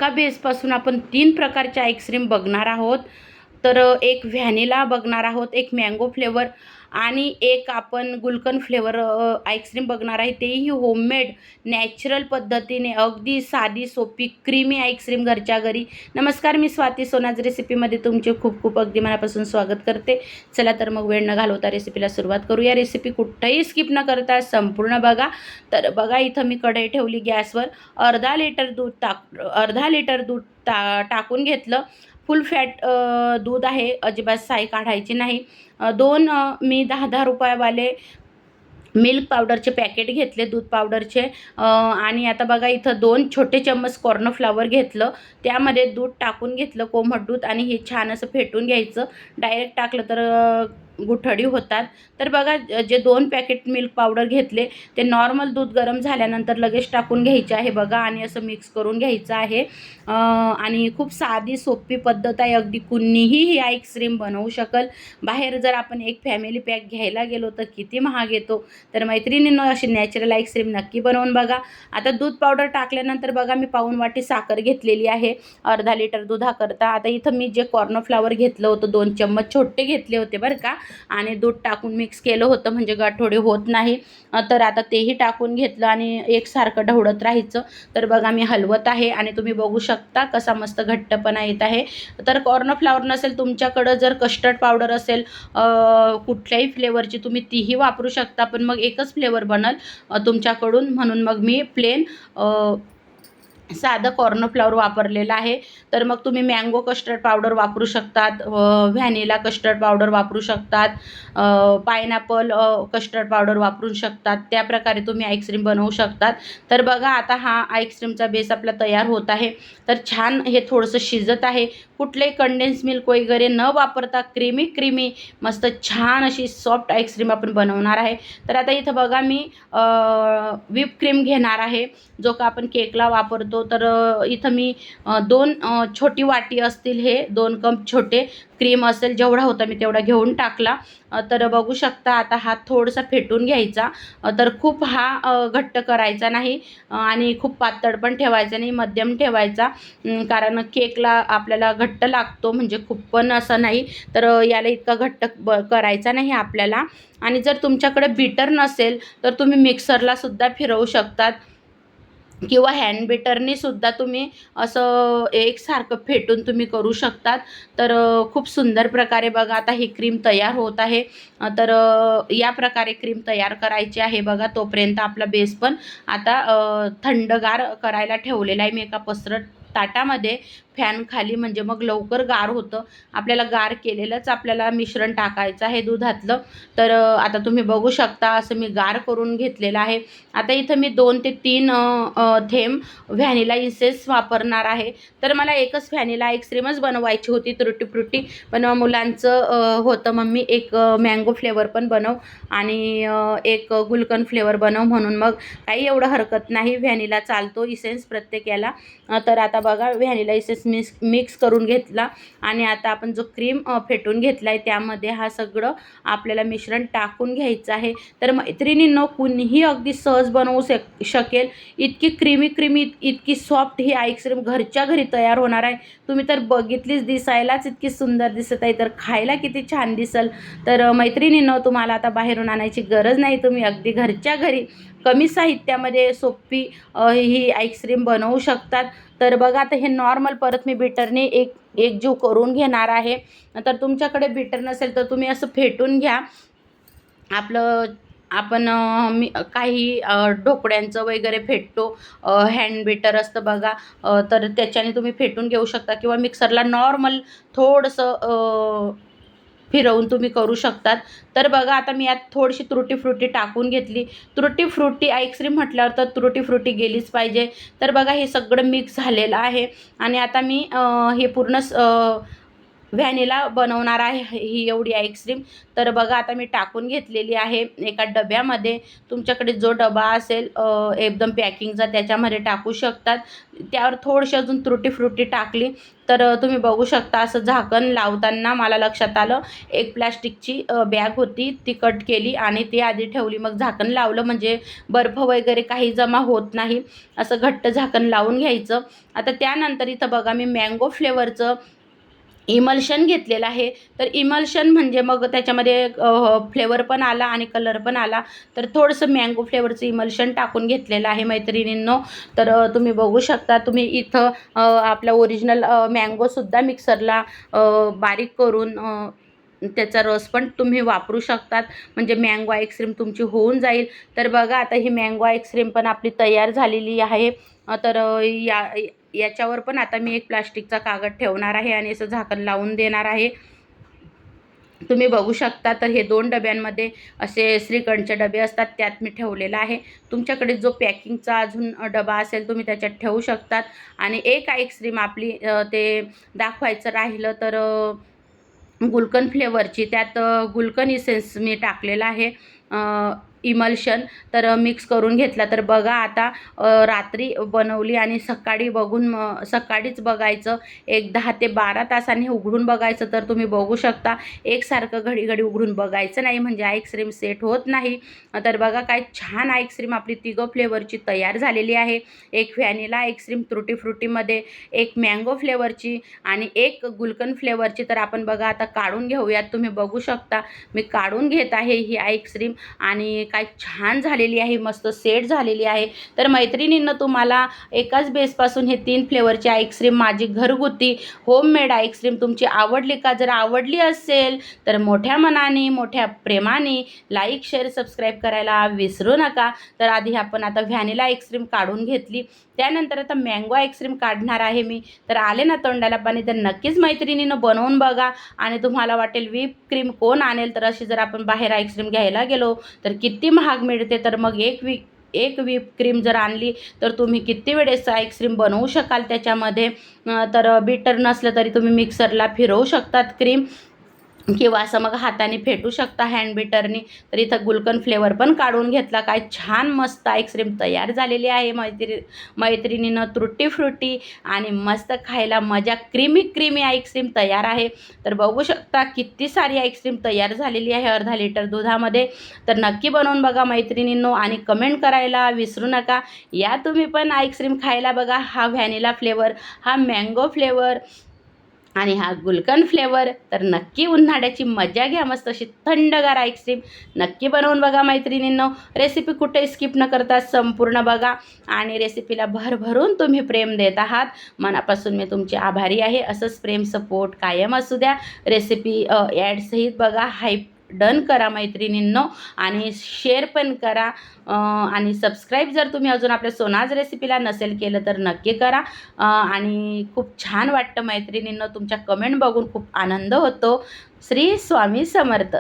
एका बेसपासून आपण 3 प्रकारचे आईस्क्रीम बघणार आहोत. तर एक व्हॅनिला बघणार आहोत, एक मँगो फ्लेवर आणि एक आपण गुलकंद फ्लेवर आईस्क्रीम बघणार आहे. तेही होममेड नॅचरल पद्धतीने अगदी साधी सोपी क्रीमी आईस्क्रीम घरच्या घरी. नमस्कार, मी स्वाती सोनाज रेसिपीमध्ये तुमचे खूप खूप अगदी मनापासून स्वागत करते. चला तर मग वेळ न घालवता रेसिपीला सुरुवात करूया. रेसिपी कुठंही स्किप न करता संपूर्ण बघा. तर बघा, इथं मी कढई ठेवली गॅसवर. अर्धा लिटर दूध टाकून घेतलं. फुल फॅट दूध आहे, अजिबात साई काढायची नाही. दोन मी 10-10 रुपयावाले मिल्क पावडरचे पॅकेट घेतले, दूध पावडरचे. आणि आता बघा, इथं 2 छोटे चम्मच कॉर्नफ्लॉवर घेतलं. त्यामध्ये दूध टाकून घेतलं, कोमट दूध, आणि हे छान असं फेटून घ्यायचं. डायरेक्ट टाकलं तर गुठळी होतात. तर बघा, जे 2 पॅकेट मिल्क पावडर घेतले ते नॉर्मल दूध गरम झाल्यानंतर लगेच टाकून घ्यायचे आहे बघा, आणि असं मिक्स करून घ्यायचं आहे. आणि खूप साधी सोपी पद्धत आहे. अगदी कुणीही ही आईस्क्रीम बनवू शकल. बाहेर जर आपण एक फॅमिली पॅक घ्यायला गेलो तर किती महाग येतो. तर मैत्रिणींनो, अशी नॅचरल आईस्क्रीम नक्की बनवून बघा. आता दूध पावडर टाकल्यानंतर बघा, मी पाऊण वाटी साखर घेतलेली आहे अर्धा लिटर दुधाकरता. आता इथं मी जे कॉर्नफ्लॉवर घेतलं होतं 2 चम्मच छोटे घेतले होते बरं का, आणि दूध टाकून मिक्स केलं होतं म्हणजे गाठोडे होत नाही. तर आता तेही टाकून घेतलं आणि एकसारखं ढवळत राहायचं. तर बघा, मी हलवत आहे आणि तुम्ही बघू शकता कसा मस्त घट्टपणा येत आहे. तर कॉर्नफ्लॉवर नसेल तुमच्याकडं, जर कस्टर्ड पावडर असेल कुठल्याही फ्लेवरची, तुम्ही तीही वापरू शकता. पण मग एकच फ्लेवर बनल तुमच्याकडून, म्हणून मग मी प्लेन साधं कॉर्नफ्लॉवर वापरलेलं आहे. तर मग तुम्ही मँगो कस्टर्ड पावडर वापरू शकतात, व्हॅनिला कस्टर्ड पावडर वापरू शकतात, पायनॅपल कस्टर्ड पावडर वापरू शकतात. त्याप्रकारे तुम्ही आईस्क्रीम बनवू शकतात. तर बघा, आता हा आईस्क्रीमचा बेस आपला तयार होत आहे. तर छान हे थोडंसं शिजत आहे. कुठलेही कंडेन्स मिल्क वगैरे न वापरता क्रीमी मस्त छान अशी सॉफ्ट आईस्क्रीम आपण बनवणार आहे. तर आता इथं बघा, मी व्हिप क्रीम घेणार आहे, जो का आपण केकला वापरतो. तर इथं मी 2 छोटी वाटी असतील, हे 2 कप छोटे क्रीम असेल जेवढा होता मी तेवढा घेऊन टाकला. तर बघू शकता, आता हा थोडासा फेटून घ्यायचा. तर खूप हा घट्ट करायचा नाही आणि खूप पातळ पण ठेवायचा नाही, मध्यम ठेवायचा. कारण केकला आपल्याला घट्ट लागतो, म्हणजे खूप पण असं नाही. तर याला इतका घट्ट करायचा नाही आपल्याला. आणि जर तुमच्याकडे बीटर नसेल तर तुम्ही मिक्सरला सुद्धा फिरवू शकतात, किंवा हँड बीटरने सुद्धा तुम्ही असं एकसारखं फेटून तुम्ही करू शकतात. तर खूप सुंदर प्रकारे बघा, आता ही क्रीम तयार होत आहे. तर या प्रकारे क्रीम तयार करायची आहे बघा. तोपर्यंत आपला बेस पण आता थंडगार करायला ठेवलेला आहे मी एका पसरट ताटामध्ये, फॅन खाली, म्हणजे मग लवकर गार होतं. आपल्याला गार केलेलंच आपल्याला मिश्रण टाकायचं आहे दुधातलं. तर आता तुम्ही बघू शकता, असं मी गार करून घेतलेलं आहे. आता इथं मी 2 ते 3 थेंब व्हॅनिला इसेन्स वापरणार आहे. तर मला एकच व्हॅनिला आईस्क्रीमच बनवायची होती, तुरटी फ्रुटी. पण मुलांचं होतं, मम्मी एक मँगो फ्लेवर पण बनव आणि एक गुलकंद फ्लेवर बनव, म्हणून मग काही एवढं हरकत नाही, व्हॅनिला चालतो इसेन्स प्रत्येक याला. तर आता बघा, व्हॅनिला इसेन्स मिक्स करून घेतला आणि आता आपण जो क्रीम फेटून घेतला आहे त्यामध्ये हा सगळं आपल्याला मिश्रण टाकून घ्यायचं आहे. तर मैत्रिणींनो, कुणीही अगदी सहज बनवू शकेल. इतकी क्रीमी इतकी सॉफ्ट ही आईस्क्रीम घरच्या घरी तयार होणार आहे. तुम्ही तर बघितलीच, दिसायलाच इतकी सुंदर दिसत आहे, तर खायला किती छान दिसल. तर मैत्रिणींनो, तुम्हाला आता बाहेरून आणायची गरज नाही. तुम्ही अगदी घरच्या घरी कमी साहित्यामध्ये सोपी ही आईस्क्रीम बनवू शकतात. तर बघा, आता हे नॉर्मल परत मी बीटरने एकजीव करून घेणार आहे. तर तुमच्याकडे बीटर नसेल तर तुम्ही असं फेटून घ्या. आपलं आपण मी काही ढोकळ्यांचं वगैरे फेटतो, हँड बीटर असतं बघा, तर त्याच्याने तुम्ही फेटून घेऊ शकता, किंवा मिक्सरला नॉर्मल थोडंसं फिरवून तुम्ही करू शकतात. तर बघा, आता मी यात थोडीशी तुरटी फ्रुटी टाकून घेतली. तुरटी फ्रुटी आईस्क्रीम म्हटल्यावर तर तुरटी फ्रुटी गेलीच पाहिजे. तर बघा, हे सगळं मिक्स झालेलं आहे आणि आता मी हे पूर्ण व्हॅनिला बनवणार आहे ही एवढी आईस्क्रीम. तर बघा आता मी टाकून घेतलेली आहे एका डब्यामध्ये. तुमच्याकडे जो डबा असेल एकदम पॅकिंगचा त्याच्यामध्ये टाकू शकतात. त्यावर थोडीशी अजून तुटी फ्रुटी टाकली तर तुम्ही बघू शकता असं झाकण लावताना मला लक्षात आलं एक प्लॅस्टिकची बॅग होती ती कट केली आणि ती आधी ठेवली. मग झाकण लावलं म्हणजे बर्फ वगैरे काही जमा होत नाही. असं घट्ट झाकण लावून घ्यायचं. आता त्यानंतर इथं बघा मी मँगो फ्लेवरचं इमल्शन घेतलेलं आहे. तर इमल्शन म्हणजे मग त्याच्यामध्ये फ्लेवर पण आला आणि कलर पण आला. तर थोडंसं मँगो फ्लेवरचं इमल्शन टाकून घेतलेलं आहे मैत्रिणींनो. तर तुम्ही बघू शकता. तुम्ही इथं आपला ओरिजिनल मँगोसुद्धा मिक्सरला बारीक करून त्याचा रस पण तुम्ही वापरू शकतात. म्हणजे मँगो आईस्क्रीम तुमची होऊन जाईल. तर बघा आता ही मँगो आईस्क्रीम पण आपली तयार झालेली आहे. तर याच्यावर पण आता मी एक प्लास्टिकचा कागद ठेवणार आहे आणि असं झाकण लावून देणार आहे. तुम्ही बघू शकता. तर हे 2 डब्यांमध्ये असे श्रीखंडचे डबे असतात त्यात मी ठेवलेला आहे. तुमच्याकडे जो पॅकिंगचा अजून डबा असेल तुम्ही त्याच्यात ठेवू शकतात. आणि एक आईस्क्रीम आपली ते दाखवायचं राहिलं तर गुलकंद फ्लेवरची त्यात गुलकंद इसेन्स मी टाकलेला आहे इमल्शन. तर मिक्स करून घेतला. तर बघा आता रात्री बनवली आणि सकाळी बघून सकाळीच बघायचं एक 10 ते 12 तासांनी उघडून बघायचं. तर तुम्ही बघू शकता एकसारखं घडी घडी उघडून बघायचं नाही म्हणजे आईस्क्रीम सेट होत नाही. तर बघा काय छान आईस्क्रीम आपली तिघं फ्लेवरची तयार झालेली आहे. एक व्हॅनिला आईस्क्रीम तुटी फ्रुटीमध्ये, एक मँगो फ्लेवरची आणि एक गुलकंद फ्लेवरची. तर आपण बघा आता काढून घेऊयात. तुम्ही बघू शकता मी काढून घेत आहे ही आईस्क्रीम आणि काय छान झालेली आहे, मस्त सेट झालेली आहे. तर मैत्रिणींना तुम्हाला एकाच बेसपासून हे 3 फ्लेवरची आईस्क्रीम माझी घरगुती होममेड आईस्क्रीम तुमची आवडली का? जर आवडली असेल तर मोठ्या मनाने मोठ्या प्रेमाने लाईक शेअर सबस्क्राईब करायला विसरू नका. तर आधी आपण आता व्हॅनिला आईस्क्रीम काढून घेतली. त्यानंतर आता मँगो आईस्क्रीम काढणार आहे मी. तर आले ना तोंडाला पाणी तर नक्कीच मैत्रिणीनं बनवून बघा. आणि तुम्हाला वाटेल व्हिप क्रीम कोण आणेल. तर अशी जर आपण बाहेर आईस्क्रीम घ्यायला गेलो तर किती महाग मिळते. तर मग एक व्हिप क्रीम जर आणली तर तुम्ही किती वेळेस आईस्क्रीम बनवू शकाल त्याच्यामध्ये. तर बीटर नसलं तरी तुम्ही मिक्सरला फिरवू शकतात क्रीम किंवा असं मग हाताने फेटू शकता हँड बीटरनी. तर इथं गुलकंद फ्लेवर पण काढून घेतला. काय छान मस्त आईस्क्रीम तयार झालेली आहे मैत्रिणीनं. तुटी फ्रुटी आणि मस्त खायला मजा क्रीमी आईस्क्रीम तयार आहे. तर बघू शकता किती सारी आईस्क्रीम तयार झालेली आहे अर्धा लिटर दुधामध्ये. तर नक्की बनवून बघा मैत्रिणींनो आणि कमेंट करायला विसरू नका. या तुम्ही पण आईस्क्रीम खायला बघा. हा व्हॅनिला फ्लेवर, हा मँगो फ्लेवर आणि हा गुलकंद फ्लेवर. तर नक्की उन्हाळ्याची मजा घ्या. मस्त अशी थंडगार आईस्क्रीम नक्की बनवून बघा मैत्रिणींनो. रेसिपी कुठे स्किप न करता संपूर्ण बघा आणि रेसिपीला भरभरून तुम्ही प्रेम देत आहात. मनापासून मी तुमची आभारी आहे. असंच प्रेम सपोर्ट कायम असू द्या. रेसिपी ॲडसहित बघा. हाईप डन करा मैत्रिणींनो आणि शेअर पण करा. आणि सबस्क्राईब जर तुम्ही अजून आपल्या सोनाज रेसिपीला नसेल केलं तर नक्की करा. आणि खूप छान वाटतं मैत्रिणींनो. तुमच्या कमेंट बघून खूप आनंद होतो. श्री स्वामी समर्थ.